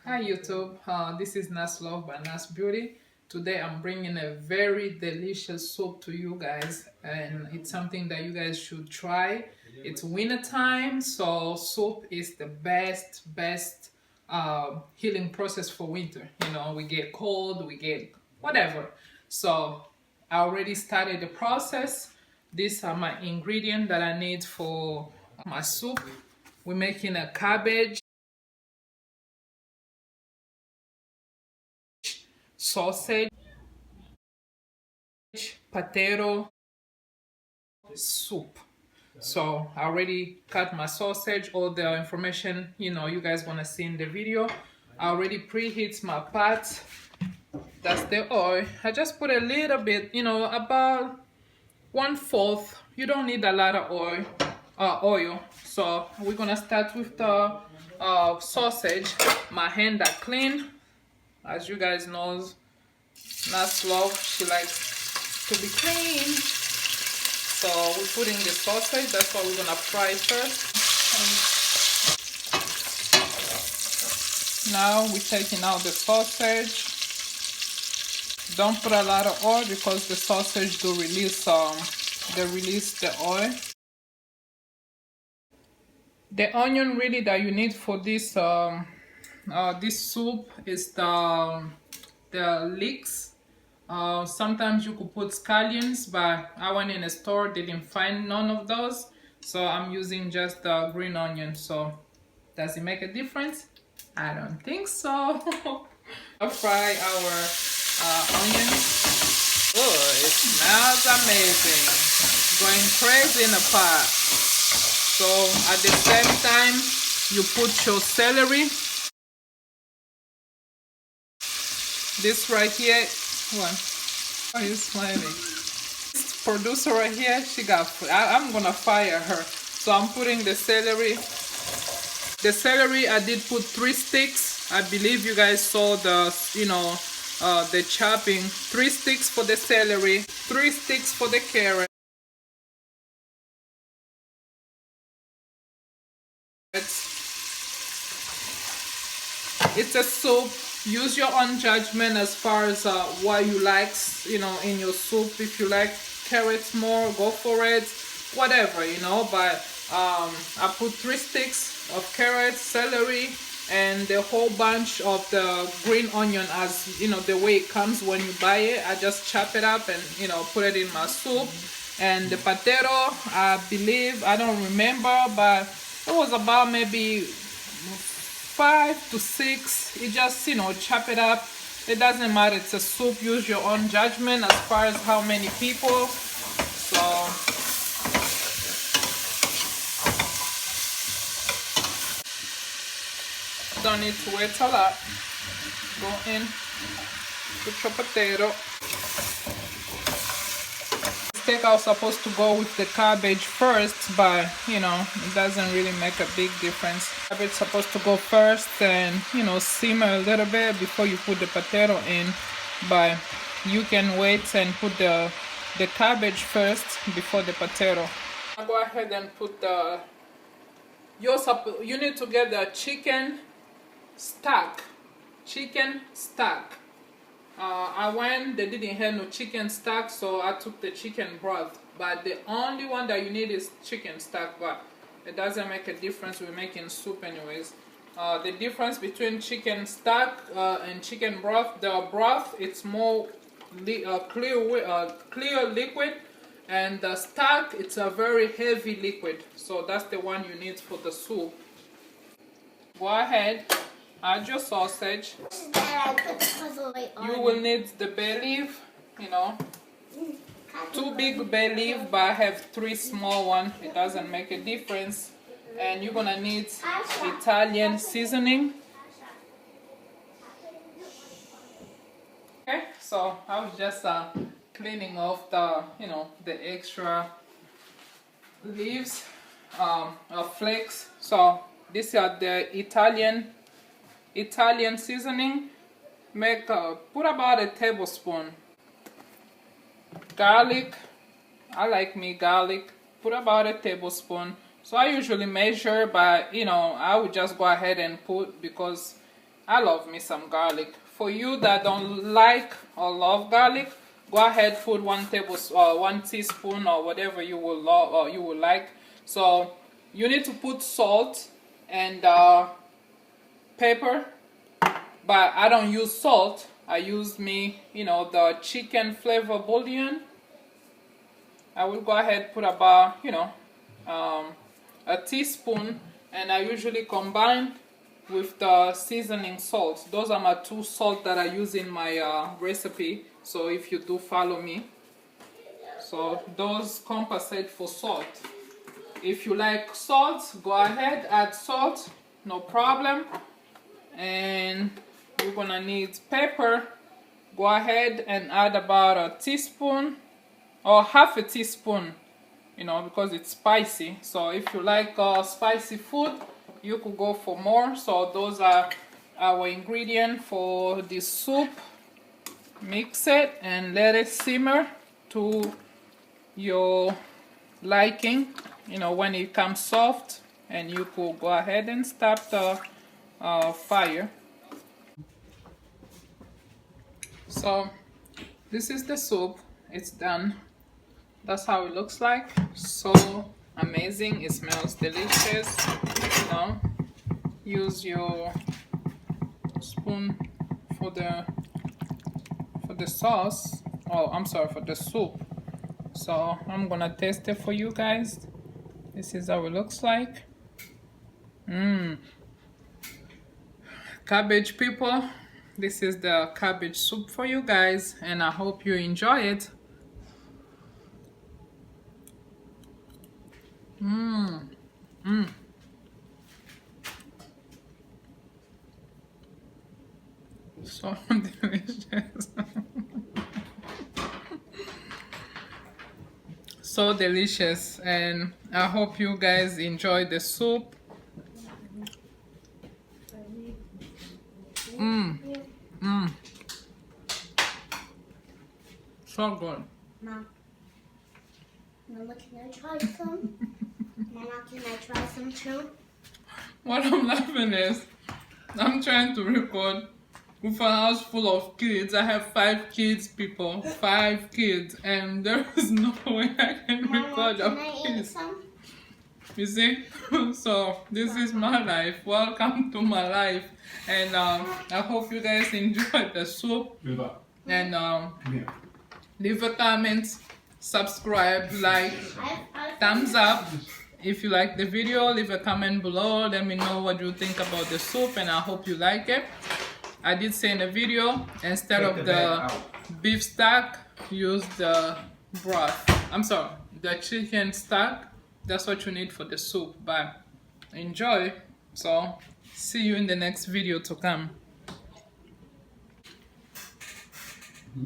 Hi YouTube, this is Nas Love by Nas Beauty. Today I'm bringing a very delicious soup to you guys, and it's something that you guys should try. It's winter time, so soup is the best healing process for winter. You know, we get cold, we get whatever. So I already started the process. These are my ingredients that I need for my soup. We're making a cabbage, sausage, potato soup. So I already cut my sausage, all the information you guys want to see in the video. I already preheat my pot. That's the oil. I just put a little bit, about 1/4. You don't need a lot of oil. So we're gonna start with the sausage. My hand are clean, as you guys know. Nas Love, she likes to be clean. So we're putting the sausage. That's what we're gonna fry first. And now we're taking out the sausage. Don't put a lot of oil because the sausage do release the oil. The onion really that you need for this this soup is the leeks. Sometimes you could put scallions, but I went in a store, didn't find none of those, so I'm using just the green onion. So does it make a difference? I don't think so. I'll fry our onions. Oh, it smells amazing. Going crazy in the pot. So at the same time, you put your celery. This right here. What? Why are you smiling? This producer right here, she got. I'm gonna fire her. So I'm putting the celery. The celery, I did put 3 sticks. I believe you guys saw the, the chopping. 3 sticks for the celery, 3 sticks for the carrot. It's a soup. Use your own judgment as far as what you like, in your soup. If you like carrots more, go for it. Whatever, but I put 3 sticks of carrots, celery, and the whole bunch of the green onion, as the way it comes when you buy it. I just chop it up and put it in my soup. And the potato, I believe, I don't remember, but it was about maybe 5 to 6. You just chop it up. It doesn't matter, it's a soup. Use your own judgment as far as how many people. So don't need to wait a lot. Go in, put your potato. I was supposed to go with the cabbage first, but it doesn't really make a big difference. Cabbage is supposed to go first and simmer a little bit before you put the potato in, but you can wait and put the cabbage first before the potato. I'll go ahead and put the you need to get the chicken stock. They didn't have no chicken stock, so I took the chicken broth. But the only one that you need is chicken stock, but it doesn't make a difference. We're making soup anyways. The difference between chicken stock and chicken broth, the broth, it's more clear liquid, and the stock, it's a very heavy liquid. So that's the one you need for the soup. Go ahead, add your sausage. You will need the bay leaf, 2 big bay leaf, but I have 3 small ones. It doesn't make a difference. And you're gonna need Italian seasoning. Okay, so I was just cleaning off the extra leaves, flakes. So these are the Italian seasoning. Put about a tablespoon. Garlic, I like me garlic. Put about a tablespoon. So I usually measure, but I would just go ahead and put, because I love me some garlic. For you that don't like or love garlic, go ahead, put 1 teaspoon or whatever you will love or you will like. So you need to put salt and pepper, but I don't use salt. I use the chicken flavor bouillon. I will go ahead, put about a teaspoon, and I usually combine with the seasoning salt. Those are my 2 salt that I use in my recipe. So if you do follow me, so those compensate for salt. If you like salt, go ahead, add salt, no problem. And you're gonna need pepper. Go ahead and add about a teaspoon or half a teaspoon, because it's spicy. So if you like spicy food, you could go for more. So those are our ingredients for this soup. Mix it and let it simmer to your liking, when it comes soft, and you could go ahead and stop the fire. So this is the soup. It's done. That's how it looks like. So amazing. It smells delicious. Use your spoon for the sauce. Oh, I'm sorry, for the soup. So I'm gonna taste it for you guys. This is how it looks like. Cabbage people, this is the cabbage soup for you guys, and I hope you enjoy it. So delicious. So delicious, and I hope you guys enjoy the soup. So good. Mama, can I try some? Mama, can I try some too? What I'm laughing is, I'm trying to record with a house full of kids. I have 5 kids, people. 5 kids, and there is no way I can record Mama, a can I eat kids. some? You see? So this is my life. Welcome to my life, and I hope you guys enjoyed the soup. And leave a comment, subscribe, like, thumbs up. If you like the video, leave a comment below. Let me know what you think about the soup, and I hope you like it. I did say in the video, instead of the beef stock, use the broth. I'm sorry, the chicken stock. That's what you need for the soup. But enjoy. So see you in the next video to come.